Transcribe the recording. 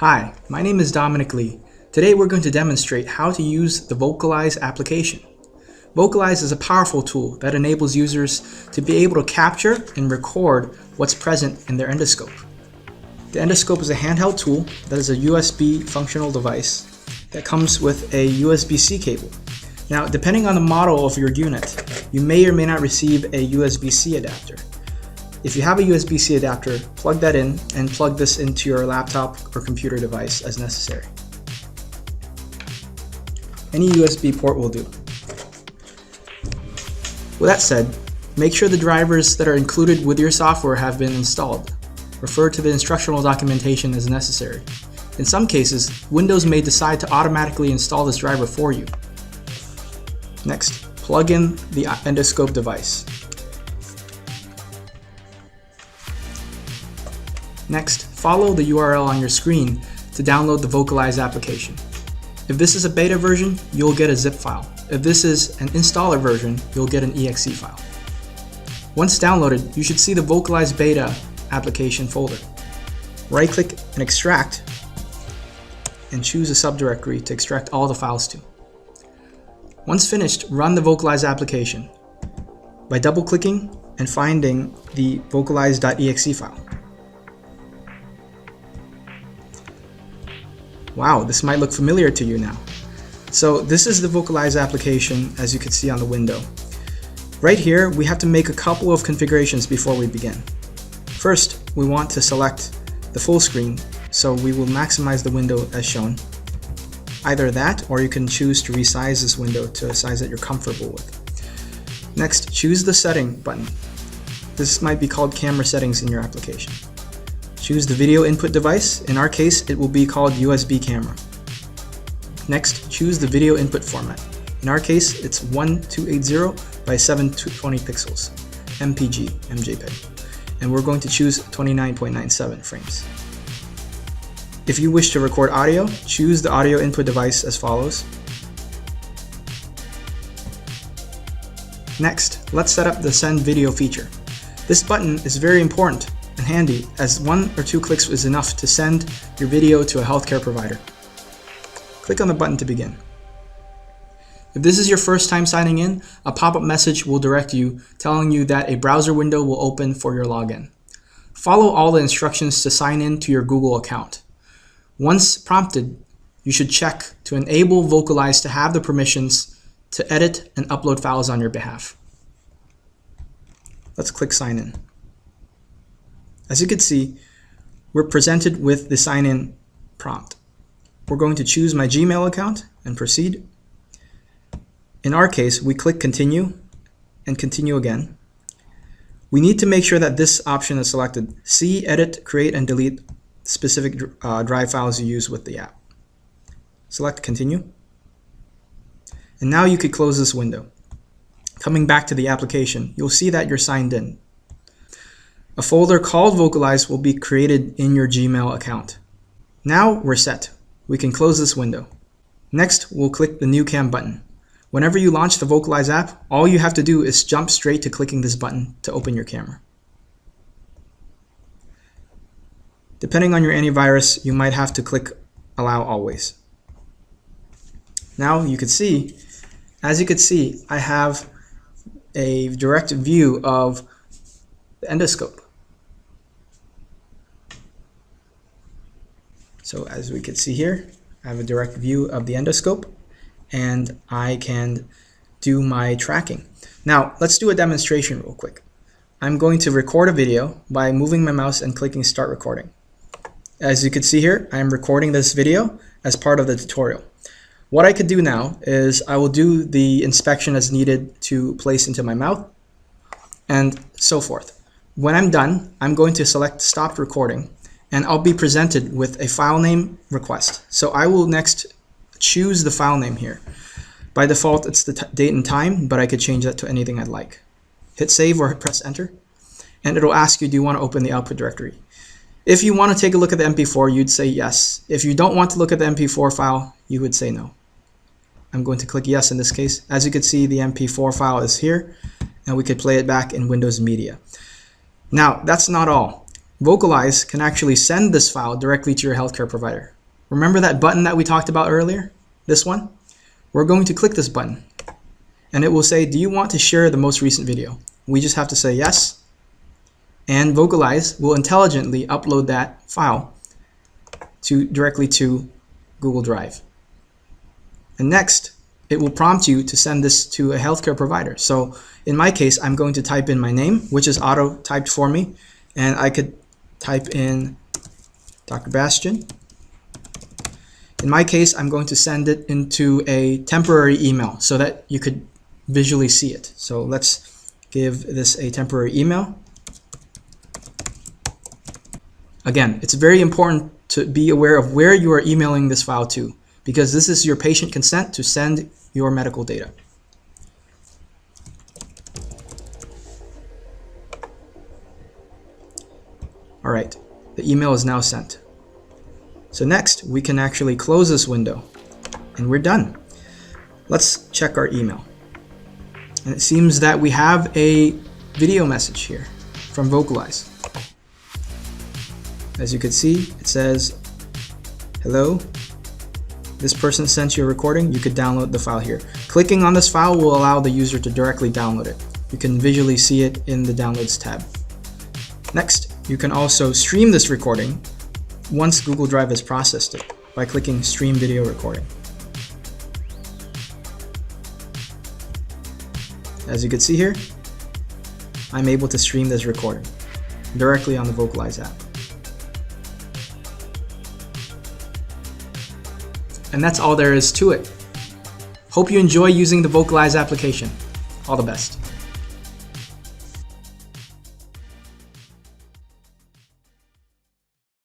Hi, my name is Dominic Lee. Today we're going to demonstrate how to use the VocalEyes application. VocalEyes is a powerful tool that enables users to be able to capture and record what's present in their endoscope. The endoscope is a handheld tool that is a USB functional device that comes with a USB-C cable. Now, depending on the model of your unit, you may or may not receive a USB-C adapter. If you have a USB-C adapter, plug that in and plug this into your laptop or computer device as necessary. Any USB port will do. With that said, make sure the drivers that are included with your software have been installed. Refer to the instructional documentation as necessary. In some cases, Windows may decide to automatically install this driver for you. Next, plug in the endoscope device. Next, follow the URL on your screen to download the VocalEyes application. If this is a beta version, you'll get a zip file. If this is an installer version, you'll get an exe file. Once downloaded, you should see the VocalEyes beta application folder. Right-click and extract, and choose a subdirectory to extract all the files to. Once finished, run the VocalEyes application by double-clicking and finding the vocaleyes.exe file. Wow, this might look familiar to you now. So this is the VocalEyes application, as you can see on the window. Right here, we have to make a couple of configurations before we begin. First, we want to select the full screen, so we will maximize the window as shown. Either that, or you can choose to resize this window to a size that you're comfortable with. Next, choose the setting button. This might be called camera settings in your application. Choose the video input device. In our case, it will be called USB camera. Next, choose the video input format. In our case, it's 1280 by 720 pixels, MJPEG. And we're going to choose 29.97 frames. If you wish to record audio, choose the audio input device as follows. Next, let's set up the send video feature. This button is very important and handy, as 1 or 2 clicks is enough to send your video to a healthcare provider. Click on the button to begin. If this is your first time signing in, a pop-up message will direct you, telling you that a browser window will open for your login. Follow all the instructions to sign in to your Google account. Once prompted, you should check to enable VocalEyes to have the permissions to edit and upload files on your behalf. Let's click sign in. As you can see, we're presented with the sign in prompt. We're going to choose my Gmail account and proceed. In our case, we click continue and continue again. We need to make sure that this option is selected. See, edit, create, and delete specific drive files you use with the app. Select continue. And now you could close this window. Coming back to the application, you'll see that you're signed in. A folder called VocalEyes will be created in your Gmail account. Now we're set. We can close this window. Next, we'll click the New Cam button. Whenever you launch the VocalEyes app, all you have to do is jump straight to clicking this button to open your camera. Depending on your antivirus, you might have to click Allow Always. Now you can see, as you can see, I have a direct view of the endoscope. So as we can see here, I have a direct view of the endoscope, and I can do my tracking. Now let's do a demonstration real quick. I'm going to record a video by moving my mouse and clicking start recording. As you can see here, I'm recording this video as part of the tutorial. What I could do now is I will do the inspection as needed to place into my mouth and so forth. When I'm done, I'm going to select stop recording, and I'll be presented with a file name request. So I will next choose the file name here. By default, it's the date and time, but I could change that to anything I'd like. Hit save or press enter, and it'll ask you, do you want to open the output directory? If you want to take a look at the MP4, you'd say yes. If you don't want to look at the MP4 file, you would say no. I'm going to click yes in this case. As you can see, the MP4 file is here, and we could play it back in Windows Media. Now, that's not all. VocalEyes can actually send this file directly to your healthcare provider. Remember that button that we talked about earlier? This one? We're going to click this button and it will say, do you want to share the most recent video? We just have to say yes, and VocalEyes will intelligently upload that file directly to Google Drive. And next, it will prompt you to send this to a healthcare provider. So in my case, I'm going to type in my name, which is auto-typed for me, and I could type in Dr. Bastian. In my case, I'm going to send it into a temporary email so that you could visually see it. So let's give this a temporary email. Again, it's very important to be aware of where you are emailing this file to, because this is your patient consent to send your medical data. All right, the email is now sent. So next, we can actually close this window, and we're done. Let's check our email. And it seems that we have a video message here from VocalEyes. As you can see, it says, hello, this person sent you a recording. You could download the file here. Clicking on this file will allow the user to directly download it. You can visually see it in the Downloads tab. Next, you can also stream this recording once Google Drive has processed it by clicking Stream Video Recording. As you can see here, I'm able to stream this recording directly on the VocalEyes app. And that's all there is to it. Hope you enjoy using the VocalEyes application. All the best.